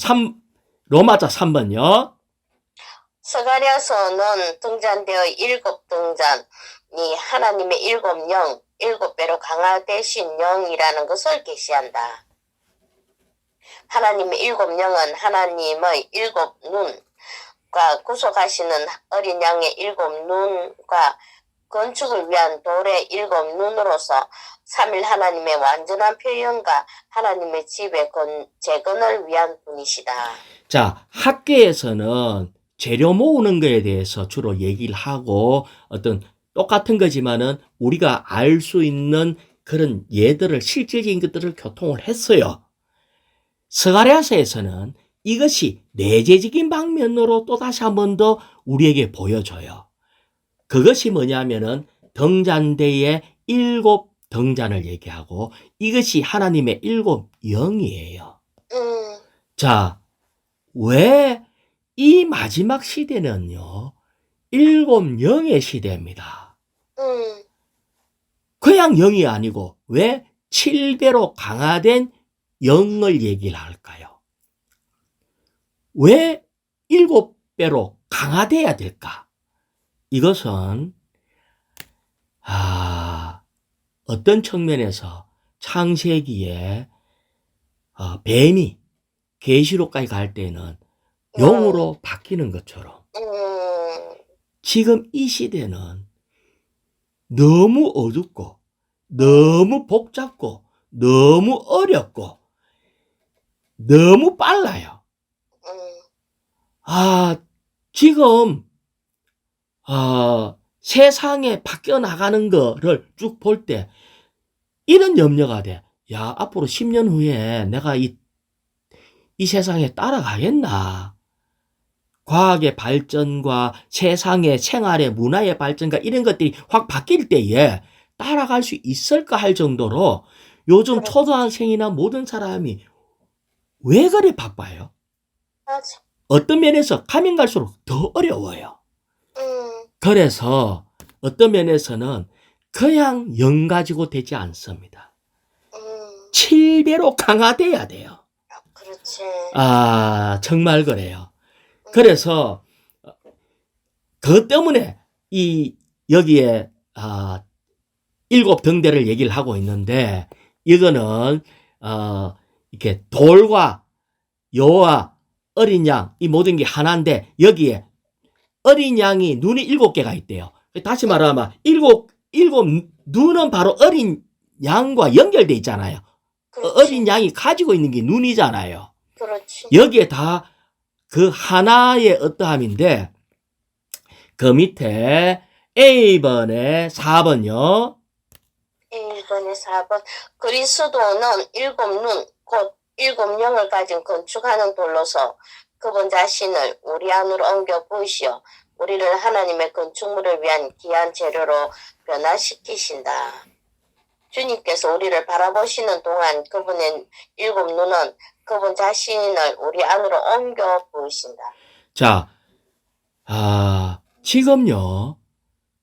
[SPEAKER 1] 로마자 3번요.
[SPEAKER 2] 스가랴서는 등잔되어 7등잔이 하나님의 7영, 7배로 강화되신 영이라는 것을 계시한다. 하나님의 7영은 하나님의 7눈과 구속하시는 어린 양의 7눈과 건축을 위한 돌의 7눈으로서 3일 하나님의 완전한 표현과 하나님의 집의 재건을 위한 분이시다.
[SPEAKER 1] 자, 학계에서는 재료 모으는 거에 대해서 주로 얘기를 하고 어떤 똑같은 거지만은 우리가 알 수 있는 그런 예들을 실질적인 것들을 교통을 했어요. 스가랴서에서는 이것이 내재적인 방면으로 또 다시 한 번 더 우리에게 보여줘요. 그것이 뭐냐면은 등잔대의 7등잔을 얘기하고 이것이 하나님의 7영이에요. 자, 왜 이 마지막 시대는요 7영의 시대입니다. 그냥 영이 아니고 왜 7배로 강화된 영을 얘기를 할까요? 왜 7배로 강화돼야 될까? 이것은 어떤 측면에서 창세기에 뱀이 계시록까지 갈 때는 용으로 바뀌는 것처럼 지금 이 시대는 너무 어둡고 너무 복잡고 너무 어렵고 너무 빨라요. 지금 세상에 바뀌어 나가는 거를 쭉 볼 때 이런 염려가 돼. 야, 앞으로 10년 후에 내가 이 세상에 따라가겠나? 과학의 발전과 세상의 생활의 문화의 발전과 이런 것들이 확 바뀔 때에 따라갈 수 있을까 할 정도로 요즘 초등학생이나 모든 사람이 왜 그래 바빠요?
[SPEAKER 2] 맞아.
[SPEAKER 1] 어떤 면에서 가면 갈수록 더 어려워요. 그래서 어떤 면에서는 그냥 영 가지고 되지 않습니다. 7배로 강화돼야 돼요.
[SPEAKER 2] 그렇지.
[SPEAKER 1] 아, 정말 그래요. 그래서 그것 때문에 여기에 일곱 등대를 얘기를 하고 있는데, 이거는 이렇게 돌과 여와 어린 양, 이 모든 게 하나인데, 여기에 어린 양이 눈이 7개가 있대요. 다시 말하면 일곱 눈은 바로 어린 양과 연결돼 있잖아요.
[SPEAKER 2] 그렇지.
[SPEAKER 1] 어린 양이 가지고 있는 게 눈이잖아요.
[SPEAKER 2] 그렇지.
[SPEAKER 1] 여기에 다 그 하나의 어떠함인데, 그 밑에 A번에 4번요.
[SPEAKER 2] 1번에 4번. 그리스도는 7눈, 곧 7영을 가진 건축하는 돌로서 그분 자신을 우리 안으로 옮겨 부으시어 우리를 하나님의 건축물을 위한 귀한 재료로 변화시키신다. 주님께서 우리를 바라보시는 동안 그분의 7눈은 그분 자신을 우리 안으로 옮겨 부으신다.
[SPEAKER 1] 자, 지금요,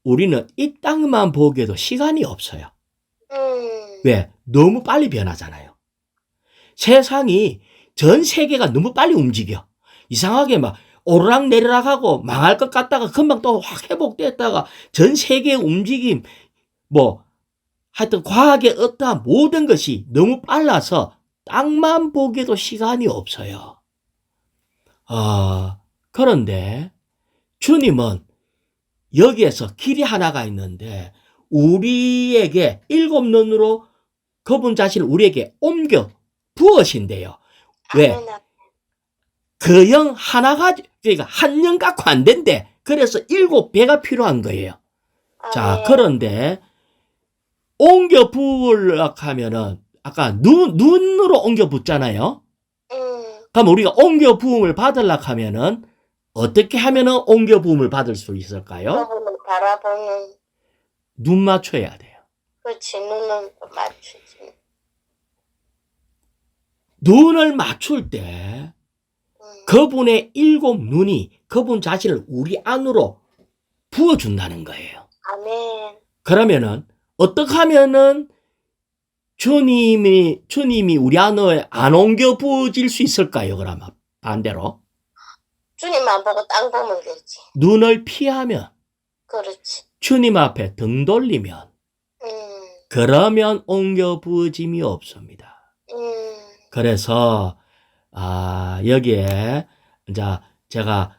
[SPEAKER 1] 우리는 이 땅만 보기에도 시간이 없어요. 왜? 너무 빨리 변하잖아요. 세상이, 전 세계가 너무 빨리 움직여. 이상하게 막 오르락내리락 하고 망할 것 같다가 금방 또 확 회복됐다가 전 세계의 움직임, 하여튼 과학의 어떠한 모든 것이 너무 빨라서 땅만 보기에도 시간이 없어요. 그런데 주님은 여기에서 길이 하나가 있는데, 우리에게 7눈으로 그분 자신을 우리에게 옮겨 부으신대요. 왜? 그 영 하나가, 그러니까 한 영 갖고 안 된대. 그래서 7배가 필요한 거예요. 자, 그런데 옮겨 부으려고 하면은 아까 눈으로 옮겨 붓잖아요. 그럼 우리가 옮겨 부음을 받으려고 하면은 어떻게 하면은 옮겨 부음을 받을 수 있을까요?
[SPEAKER 2] 그분을 바라보는.
[SPEAKER 1] 눈 맞춰야 돼요.
[SPEAKER 2] 그렇지. 눈은 맞추지.
[SPEAKER 1] 눈을 맞출 때 그분의 7눈이 그분 자신을 우리 안으로 부어준다는 거예요.
[SPEAKER 2] 아멘.
[SPEAKER 1] 그러면은 어떻게 하면은 주님이 우리 안에 안 옮겨 부어질 수 있을까요? 그러면 반대로
[SPEAKER 2] 주님만 보고 땅 보면 되지.
[SPEAKER 1] 눈을 피하면,
[SPEAKER 2] 그렇지.
[SPEAKER 1] 주님 앞에 등 돌리면, 그러면 옮겨 부어짐이 없습니다. 그래서 여기에 이제 제가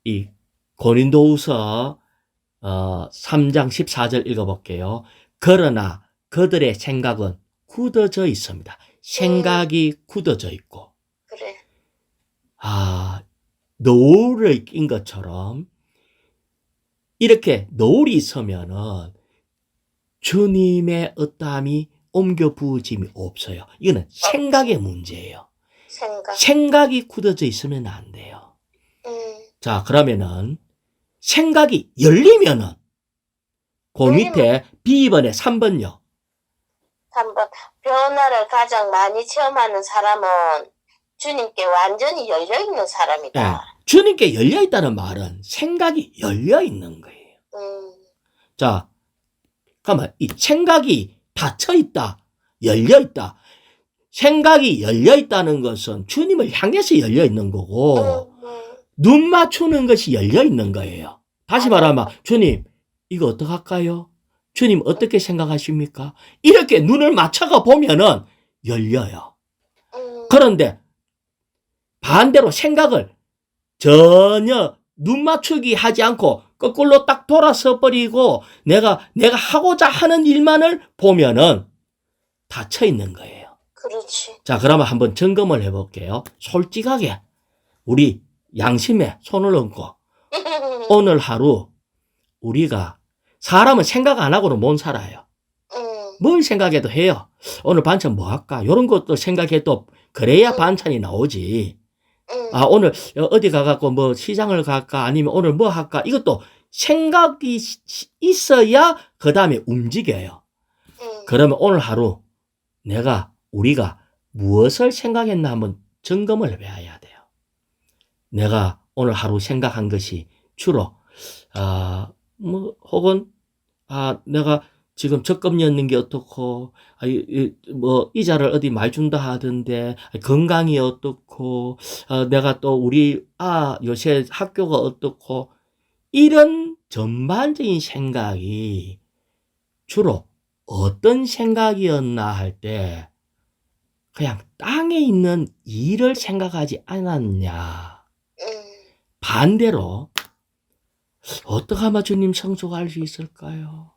[SPEAKER 1] 이 고린도후서 3장 14절 읽어볼게요. 그러나 그들의 생각은 굳어져 있습니다. 생각이 굳어져 있고.
[SPEAKER 2] 그래.
[SPEAKER 1] 노을을 낀 것처럼 이렇게 노을이 있으면은 주님의 어떠함이 옮겨 부어짐이 없어요. 이거는 생각의 문제예요. 생각이 굳어져 있으면 안 돼요. 자, 그러면은 생각이 열리면은 그 밑에 B번에 3번요.
[SPEAKER 2] 3번. 변화를 가장 많이 체험하는 사람은 주님께 완전히 열려있는 사람이다.
[SPEAKER 1] 네, 주님께 열려있다는 말은 생각이 열려있는 거예요. 자, 그러면 이 생각이 닫혀있다, 열려있다. 생각이 열려있다는 것은 주님을 향해서 열려있는 거고, 눈 맞추는 것이 열려있는 거예요. 다시 말하면, 주님, 이거 어떡할까요? 주님 어떻게 생각하십니까? 이렇게 눈을 맞춰가 보면은 열려요. 그런데 반대로 생각을 전혀 눈 맞추기 하지 않고 거꾸로 딱 돌아서 버리고 내가 하고자 하는 일만을 보면은 닫혀 있는 거예요.
[SPEAKER 2] 그렇지.
[SPEAKER 1] 자, 그러면 한번 점검을 해볼게요. 솔직하게 우리 양심에 손을 얹고 오늘 하루 우리가, 사람은 생각 안 하고는 못 살아요. 뭘 생각해도 해요. 오늘 반찬 뭐 할까? 이런 것도 생각해도 그래야 반찬이 나오지. 오늘 어디 가갖고 뭐 시장을 갈까? 아니면 오늘 뭐 할까? 이것도 생각이 있어야 그 다음에 움직여요. 그러면 오늘 하루 우리가 무엇을 생각했나 한번 점검을 해봐야 돼요. 내가 오늘 하루 생각한 것이 주로 혹은 내가 지금 적금 였는 게 어떻고, 이자를 어디 많이 준다 하던데, 건강이 어떻고, 내가 또 우리 요새 학교가 어떻고, 이런 전반적인 생각이 주로 어떤 생각이었나 할 때, 그냥 땅에 있는 일을 생각하지 않았냐. 반대로, 어떻게 하면 주님 성숙할 수 있을까요?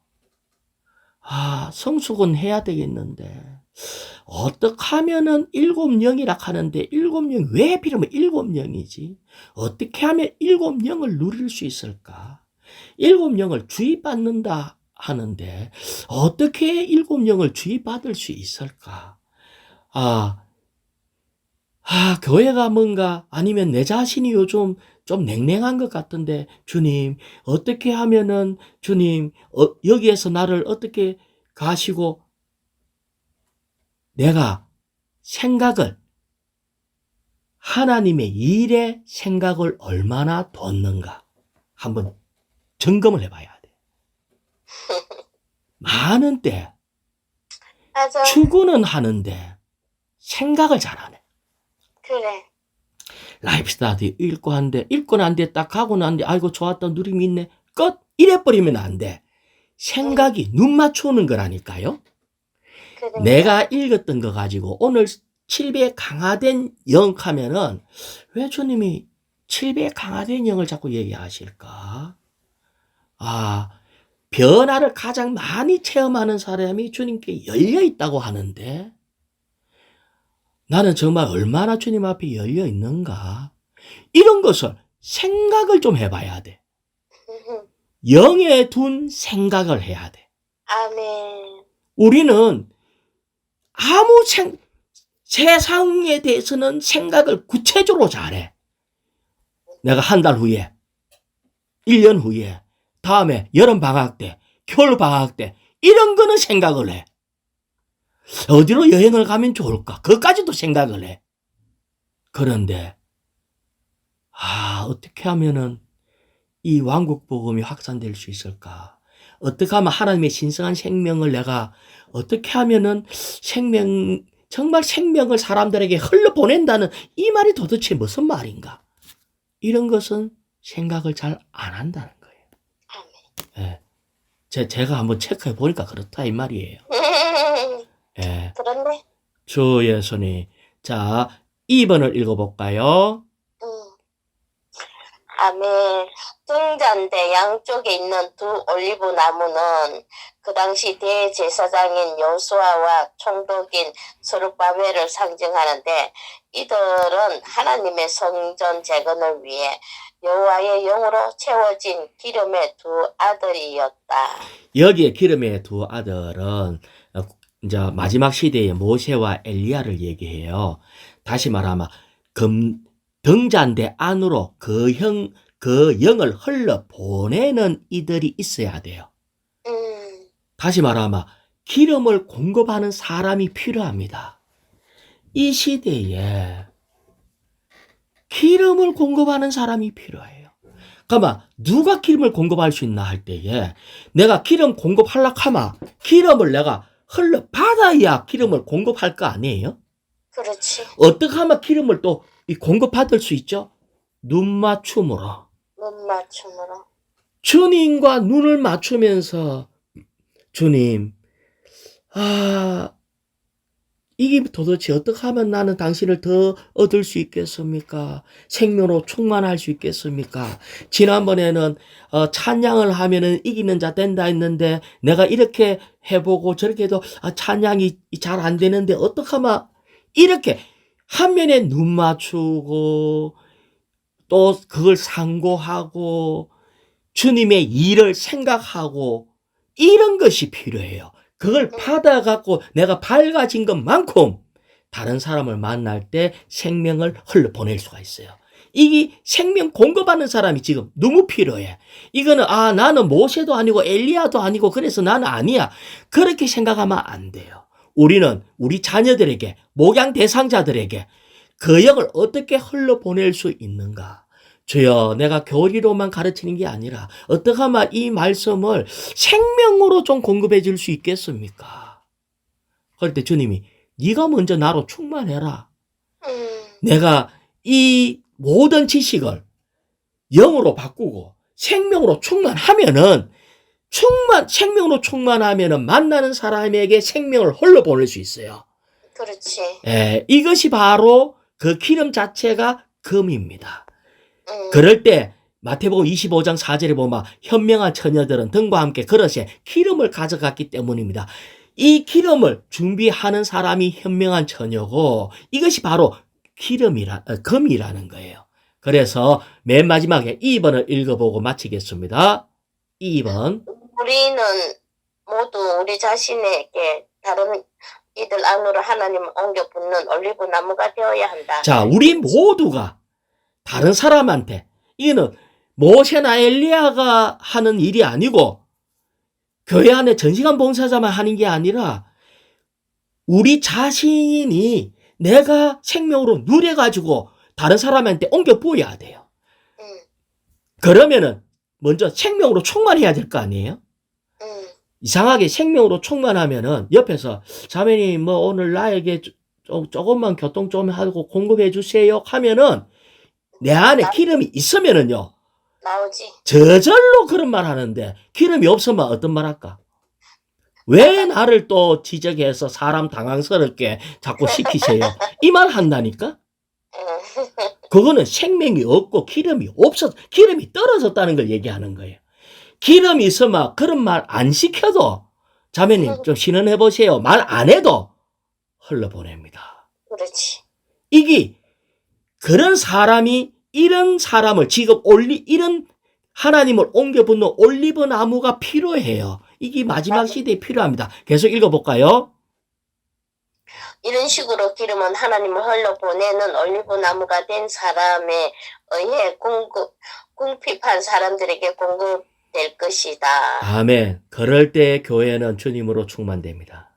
[SPEAKER 1] 성숙은 해야 되겠는데, 어떻게 하면은 7영이라 하는데, 7영, 왜 필요하면 7영이지? 어떻게 하면 7영을 누릴 수 있을까? 7영을 주입받는다 하는데, 어떻게 7영을 주입받을 수 있을까? 교회가 뭔가, 아니면 내 자신이 요즘 좀 냉랭한 것 같은데, 주님, 어떻게 하면은, 주님, 여기에서 나를 어떻게 가시고, 내가 생각을, 하나님의 일에 생각을 얼마나 뒀는가, 한번 점검을 해봐야 돼. 많은 때,
[SPEAKER 2] 맞아.
[SPEAKER 1] 추구는 하는데, 생각을 잘 안 해.
[SPEAKER 2] 그래.
[SPEAKER 1] 라이프 스타일 읽고 난 뒤에 딱 하고 난 뒤에 아이고 좋았다 누림이 있네 끝 이래버리면 안 돼. 생각이 눈 맞추는 거라니까요.
[SPEAKER 2] 그러니까.
[SPEAKER 1] 내가 읽었던 거 가지고 오늘 7배의 강화된 영 하면은 왜 주님이 7배의 강화된 영을 자꾸 얘기하실까? 변화를 가장 많이 체험하는 사람이 주님께 열려 있다고 하는데 나는 정말 얼마나 주님 앞에 열려 있는가? 이런 것을 생각을 좀 해봐야 돼. 영에 둔 생각을 해야 돼.
[SPEAKER 2] 아멘.
[SPEAKER 1] 우리는 세상에 대해서는 생각을 구체적으로 잘해. 내가 한 달 후에, 1년 후에, 다음에 여름방학 때, 겨울방학 때, 이런 거는 생각을 해. 어디로 여행을 가면 좋을까? 그것까지도 생각을 해. 그런데 어떻게 하면은 이 왕국 복음이 확산될 수 있을까? 어떻게 하면 하나님의 신성한 생명을 내가 어떻게 하면은 정말 생명을 사람들에게 흘려보낸다는 이 말이 도대체 무슨 말인가? 이런 것은 생각을 잘 안 한다는 거예요. 예. 제가 한번 체크해 보니까 그렇다 이 말이에요. 예.
[SPEAKER 2] 그런데?
[SPEAKER 1] 주 예수님. 자, 2번을 읽어볼까요?
[SPEAKER 2] 아멘. 등잔대 양쪽에 있는 두 올리브 나무는 그 당시 대제사장인 여호수아와 총독인 스룹바벨을 상징하는데 이들은 하나님의 성전 재건을 위해 여호와의 영으로 채워진 기름의 두 아들이었다.
[SPEAKER 1] 여기에 기름의 두 아들은 이제 마지막 시대의 모세와 엘리야를 얘기해요. 다시 말하면 등잔대 안으로 그 영을 흘러 보내는 이들이 있어야 돼요. 다시 말하면 기름을 공급하는 사람이 필요합니다. 이 시대에 기름을 공급하는 사람이 필요해요. 그러면 누가 기름을 공급할 수 있나 할 때에 내가 기름 공급하려고 하면 기름을 내가 흘러 받아야 기름을 공급할 거 아니에요?
[SPEAKER 2] 그렇지.
[SPEAKER 1] 어떻게 하면 기름을 또 공급받을 수 있죠? 눈 맞춤으로.
[SPEAKER 2] 눈 맞춤으로.
[SPEAKER 1] 주님과 눈을 맞추면서 주님, 이게 도대체 어떻게 하면 나는 당신을 더 얻을 수 있겠습니까? 생명으로 충만할 수 있겠습니까? 지난번에는 찬양을 하면은 이기는 자 된다 했는데 내가 이렇게 해보고 저렇게 해도 찬양이 잘 안 되는데 어떻게 하면 이렇게 한 면에 눈 맞추고 또 그걸 상고하고 주님의 일을 생각하고 이런 것이 필요해요. 그걸 받아갖고 내가 밝아진 것만큼 다른 사람을 만날 때 생명을 흘러보낼 수가 있어요. 이게 생명 공급하는 사람이 지금 너무 필요해. 이거는 나는 모세도 아니고 엘리야도 아니고 그래서 나는 아니야. 그렇게 생각하면 안 돼요. 우리는 우리 자녀들에게 목양 대상자들에게 그 영을 어떻게 흘러보낼 수 있는가? 주여, 내가 교리로만 가르치는 게 아니라 어떻게 하면 이 말씀을 생명으로 좀 공급해 줄 수 있겠습니까? 그럴 때 주님이 네가 먼저 나로 충만해라. 내가 이 모든 지식을 영으로 바꾸고 생명으로 생명으로 충만하면은 만나는 사람에게 생명을 흘러보낼 수 있어요.
[SPEAKER 2] 그렇지.
[SPEAKER 1] 이것이 바로 그 기름 자체가 금입니다. 그럴 때 마태복음 25장 4절에 보면 현명한 처녀들은 등과 함께 그릇에 기름을 가져갔기 때문입니다. 이 기름을 준비하는 사람이 현명한 처녀고 이것이 바로 금이라는 거예요. 그래서 맨 마지막에 2번을 읽어보고 마치겠습니다. 2번.
[SPEAKER 2] 우리는 모두 우리 자신에게 다른 이들 안으로 하나님을 옮겨 붙는 올리브 나무가 되어야 한다.
[SPEAKER 1] 자, 우리 모두가 다른 사람한테, 이거는 모세나 엘리야가 하는 일이 아니고 교회 안에 전시간 봉사자만 하는 게 아니라 우리 자신이 내가 생명으로 누려가지고 다른 사람한테 옮겨 부어야 돼요. 그러면은 먼저 생명으로 충만해야 될 거 아니에요? 이상하게 생명으로 충만하면은 옆에서 자매님 뭐 오늘 나에게 조금만 교통 좀 하고 공급해 주세요 하면은 내 안에 기름이 있으면은요
[SPEAKER 2] 나오지.
[SPEAKER 1] 저절로 그런 말 하는데 기름이 없으면 어떤 말 할까? 왜 나를 또 지적해서 사람 당황스럽게 자꾸 시키세요? 이 말 한다니까? 그거는 생명이 없고 기름이 떨어졌다는 걸 얘기하는 거예요. 기름이 있으면 그런 말 안 시켜도 자매님 좀 신원해 보세요. 말 안 해도 흘러보냅니다.
[SPEAKER 2] 그렇지.
[SPEAKER 1] 이게 그런 사람이 이런 사람을 지금 이런 하나님을 옮겨 붙는 올리브 나무가 필요해요. 이게 마지막 시대에 필요합니다. 계속 읽어볼까요?
[SPEAKER 2] 이런 식으로 기름은 하나님을 흘러보내는 올리브 나무가 된 사람에 의해 궁핍한 사람들에게 공급될 것이다.
[SPEAKER 1] 아멘. 그럴 때 교회는 주님으로 충만됩니다.